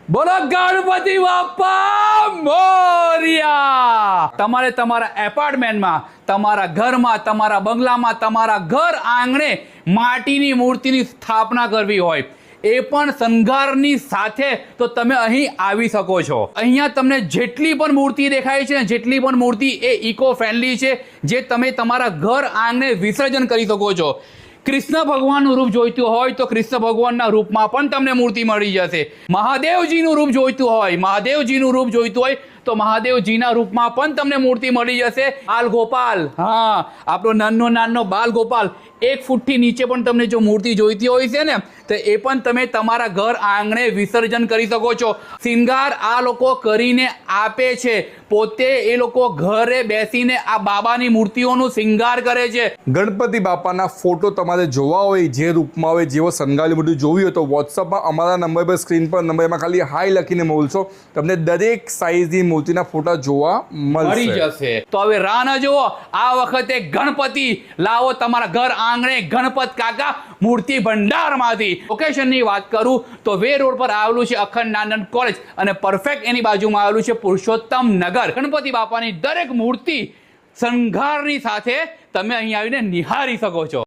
બોલો ગણપતિ બાપ્પા મોરિયા। તમારે તમારા એપાર્ટમેન્ટમાં, તમારા ઘરમાં, તમારા બંગલામાં, તમારા ઘર આંગણે માટીની મૂર્તિની સ્થાપના કરવી હોય, એ પણ શણગારની સાથે, તો તમે અહીં આવી શકો છો। અહીંયા તમને જેટલી પણ મૂર્તિ દેખાય છે ને, જેટલી પણ મૂર્તિ એ ઇકો ફ્રેન્ડલી છે, જે તમે તમારા ઘર આંગણે વિસર્જન કરી શકો છો। કૃષ્ણ ભગવાનનું રૂપ જોઈતું હોય તો કૃષ્ણ ભગવાનના રૂપમાં પણ તમને મૂર્તિ મળી જશે। મહાદેવજીનું રૂપ જોઈતું હોય, મહાદેવજીનું રૂપ જોઈતું હોય તો મહાદેવજીના રૂપમાં પણ તમને મૂર્તિ મળી જશે। બાલ ગોપાલ, હા, આપણો નાનો બાલ ગોપાલ, 1 ફૂટથી નીચે પણ તમને જો મૂર્તિ જોઈતી હોય છે ને, તો એ પણ તમે તમારા ઘર આંગણે વિસર્જન કરી શકો છો। શિંગાર આ લોકો કરીને આપે છે, પોતે એ લોકો ઘરે બેસીને આ બાબાની મૂર્તિઓનું શિંગાર કરે છે। ગણપતિ બાપાના ફોટો તમારે જોવા હોય, જે રૂપમાં હોય, જેવો શણગારેલી મૂર્તિ જોવી હોય તો વોટ્સઅપમાં અમારા નંબર પર, સ્ક્રીન પર નંબરમાં ખાલી હાઈ લખીને મોકલશો, તમને દરેક સાઇઝની મૂર્તિના ફોટા જોવા મળી જશે। તો હવે રાહ ન જુઓ, આ વખતે ગણપતિ લાવો તમારા ઘર આંગણે ગણપત કાકા મૂર્તિ ભંડારમાંથી। લોકેશનની વાત કરું તો વે રોડ પર આવેલું છે અખંડાનંદ કોલેજ, અને પરફેક્ટ એની બાજુમાં આવેલું છે પુરુષોત્તમ નગર। ગણપતિ બાપાની દરેક મૂર્તિ શણગારની સાથે તમે અહીં આવીને નિહાળી શકો છો।